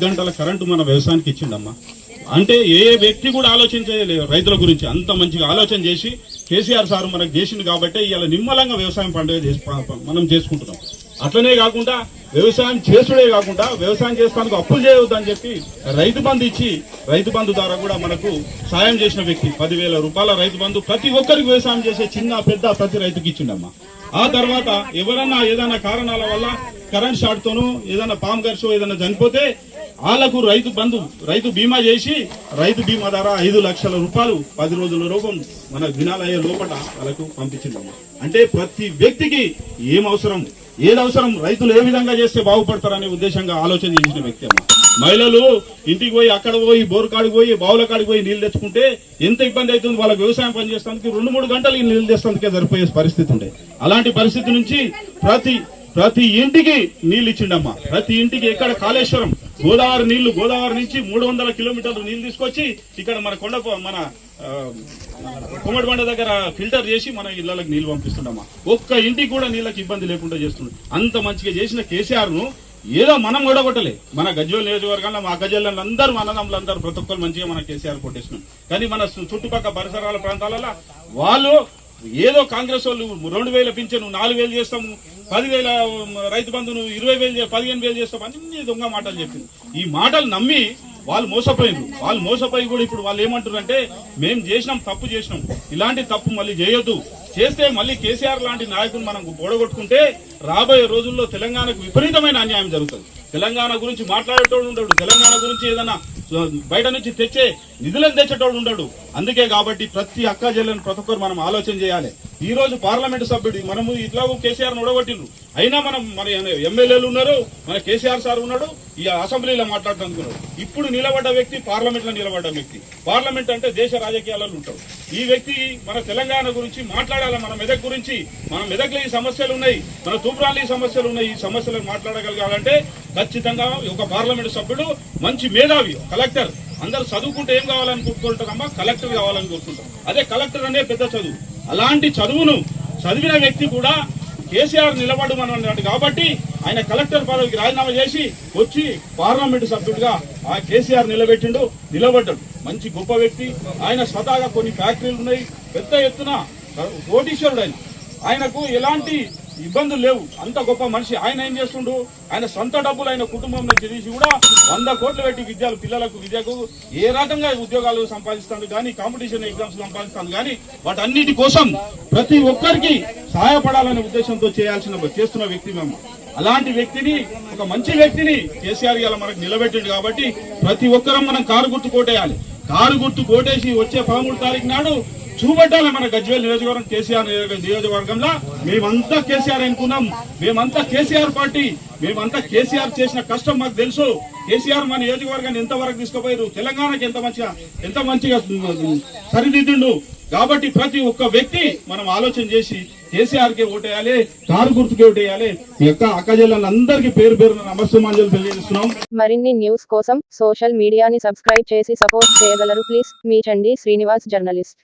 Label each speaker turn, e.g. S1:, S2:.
S1: గంటల కరెంటు మన వ్యవసాయానికి ఇచ్చిండమ్మా. అంటే ఏ వ్యక్తి కూడా ఆలోచించలేదు రైతుల గురించి. అంత మంచిగా ఆలోచన చేసి కేసీఆర్ సార్ మనకు చేసింది కాబట్టి ఇవాళ నిమ్మలంగా వ్యవసాయం పండుగ మనం చేసుకుంటున్నాం. అట్లనే కాకుండా వ్యవసాయం చేసుడే కాకుండా వ్యవసాయం చేస్తానికి అప్పులు చేయవద్దని చెప్పి రైతు బంధు ఇచ్చి రైతు బంధు ద్వారా కూడా మనకు సాయం చేసిన వ్యక్తి 10,000 రూపాయల రైతు బంధు ప్రతి ఒక్కరికి వ్యవసాయం చేసే చిన్న పెద్ద ప్రతి రైతుకి ఇచ్చిండమ్మా. ఆ తర్వాత ఎవరన్నా ఏదైనా కారణాల వల్ల కరెంట్ షార్ట్ తోనూ ఏదైనా పాము గర్షో ఏదైనా చనిపోతే వాళ్లకు రైతు బీమా చేసి రైతు బీమా ద్వారా 5 లక్షల రూపాయలు 10 రోజుల రూపం మన దినాలయ్యే లోపల వాళ్ళకు పంపించిందమ్మా. అంటే ప్రతి వ్యక్తికి ఏది అవసరం రైతులు ఏ విధంగా చేస్తే బాగుపడతారనే ఉద్దేశంగా ఆలోచన చేసిన వ్యక్తి అమ్మా. మహిళలు ఇంటికి పోయి అక్కడ పోయి బోరు కాడికి పోయి బావుల కాడికి పోయి నీళ్లు తెచ్చుకుంటే ఎంత ఇబ్బంది అవుతుంది. వాళ్ళకి వ్యవసాయం పని చేస్తానికి 2-3 గంటలు నీళ్లు తెస్తానికే సరిపోయే పరిస్థితి ఉండే. అలాంటి పరిస్థితి నుంచి ప్రతి ఇంటికి నీళ్లు ఇచ్చిండమ్మా. ప్రతి ఇంటికి ఎక్కడ కాళేశ్వరం గోదావరి నుంచి 300 కిలోమీటర్లు నీళ్లు తీసుకొచ్చి ఇక్కడ మన కొమ్మడి బండ దగ్గర ఫిల్టర్ చేసి మన ఇళ్లకు నీళ్లు పంపిస్తుండమ్మా. ఒక్క ఇంటికి కూడా నీళ్ళకి ఇబ్బంది లేకుండా చేస్తుండే. అంత మంచిగా చేసిన కేసీఆర్ ను ఏదో మనం ఓడగొట్టలే. మన గజ్వేల్ నియోజకవర్గంలో మా గజ్వేల్ అందరూ అన్నదమ్ములందరూ ప్రతి ఒక్కరు మంచిగా మన కేసీఆర్ కొట్టేసినాం. కానీ మన చుట్టుపక్కల పరిసరాల ప్రాంతాలలో వాళ్ళు ఏదో కాంగ్రెస్ వాళ్ళు 2,000 పింఛను 4,000 చేస్తాము, 10,000 రైతు బంధును 20,000 15,000 చేస్తాం అన్ని దొంగ మాటలు చెప్పింది. ఈ మాటలు నమ్మి వాళ్ళు మోసపోయి కూడా ఇప్పుడు వాళ్ళు ఏమంటారంటే మేము తప్పు చేసినాం, ఇలాంటి తప్పు మళ్ళీ చేయొద్దు, చేస్తే మళ్ళీ కేసీఆర్ లాంటి నాయకులు మనం ఓడగొట్టుకుంటే రాబోయే రోజుల్లో తెలంగాణకు విపరీతమైన అన్యాయం జరుగుతుంది. తెలంగాణ గురించి మాట్లాడేటోడు ఉండడు, తెలంగాణ గురించి ఏదైనా బయట నుంచి తెచ్చే నిధులను తెచ్చేటోడు ఉండడు. అందుకే కాబట్టి ప్రతి అక్క చెల్లెలను ప్రతి ఒక్కరు మనం ఆలోచన చేయాలి. ఈ రోజు పార్లమెంటు సభ్యుడు మనము ఇట్లా కేసీఆర్ నొడగొట్టిండ్రు, అయినా మన ఎమ్మెల్యేలు ఉన్నారు, మన కేసీఆర్ సార్ ఉన్నాడు, ఈ అసెంబ్లీలో మాట్లాడుతున్నాడు. ఇప్పుడు నిలబడ్డ వ్యక్తి పార్లమెంట్ లో నిలబడ్డ వ్యక్తి. పార్లమెంట్ అంటే దేశ రాజకీయాలలో ఉంటాడు. ఈ వ్యక్తి మన తెలంగాణ గురించి మాట్లాడాలి, మన మెదక్ గురించి. మన మెదక్లో ఈ సమస్యలు ఉన్నాయి, మన తూప్రాన్లో ఈ సమస్యలు ఉన్నాయి. ఈ సమస్యలను మాట్లాడగలగాలంటే ఖచ్చితంగా ఒక పార్లమెంటు సభ్యుడు మంచి మేధావి, కలెక్టర్. అందరూ చదువుకుంటే ఏం కావాలని కోరుకుంటారమ్మా, కలెక్టర్ కావాలని కోరుకుంటారు. అదే కలెక్టర్ అనే పెద్ద చదువు. అలాంటి చదువును చదివిన వ్యక్తి కూడా కేసీఆర్ నిలబడమన్నాడు కాబట్టి ఆయన కలెక్టర్ పదవికి రాజీనామా చేసి వచ్చి పార్లమెంటు సభ్యుడిగా ఆ కేసీఆర్ నిలబడ్డాడు. మంచి గొప్ప వ్యక్తి ఆయన. స్వతహాగా కొన్ని ఫ్యాక్టరీలు ఉన్నాయి, పెద్ద ఎత్తున కోటీశ్వరుడు ఆయనకు ఎలాంటి ఇబ్బందులు లేవు. అంత గొప్ప మనిషి. ఆయన ఏం చేస్తుండు, ఆయన సొంత డబ్బులు ఆయన కుటుంబం నుంచి తీసి కూడా 100 కోట్లు పెట్టి పిల్లలకు విద్యకు ఏ రకంగా ఉద్యోగాలు సంపాదిస్తాను కానీ, కాంపిటీషన్ ఎగ్జామ్స్ సంపాదిస్తాను కానీ, వాటన్నిటి కోసం ప్రతి ఒక్కరికి సహాయపడాలనే ఉద్దేశంతో చేస్తున్న వ్యక్తి మేము. అలాంటి వ్యక్తిని, ఒక మంచి వ్యక్తిని కేసీఆర్ గారు మనకు నిలబెట్టిండు కాబట్టి ప్రతి ఒక్కరం మనం కారు గుర్తు కోటేయాలి. కారు గుర్తు కోటేసి వచ్చే 13 తారీఖు నాడు చూపెట్టాలి మన గజ్వేల్ నియోజకవర్గం. కేసీఆర్ నియోజకవర్గంలో మేమంతా కేసీఆర్ అనుకున్నాం, మేమంతా కేసీఆర్ పార్టీ, మేమంతా కేసీఆర్ చేసిన కష్టం మాకు తెలుసు. కేసీఆర్ మన నియోజకవర్గాన్ని ఎంతవరకు తీసుకుపోయారు, తెలంగాణకి ఎంత మంచిగా సరిదిద్దుండు. కాబట్టి ప్రతి ఒక్క వ్యక్తి మనం ఆలోచన చేసి కేసీఆర్ కి ఓటేయాలి, కారు గుర్తుకి ఓటేయాలి. అక్క జిల్లాలందరికీ పేరు నమస్సుమాంజలు తెలియజేస్తున్నాం.
S2: మరిన్ని న్యూస్ కోసం సోషల్ మీడియాని సబ్స్క్రైబ్ చేసి సపోర్ట్ చేయగలరు please. Me Chandi Srinivas, journalist.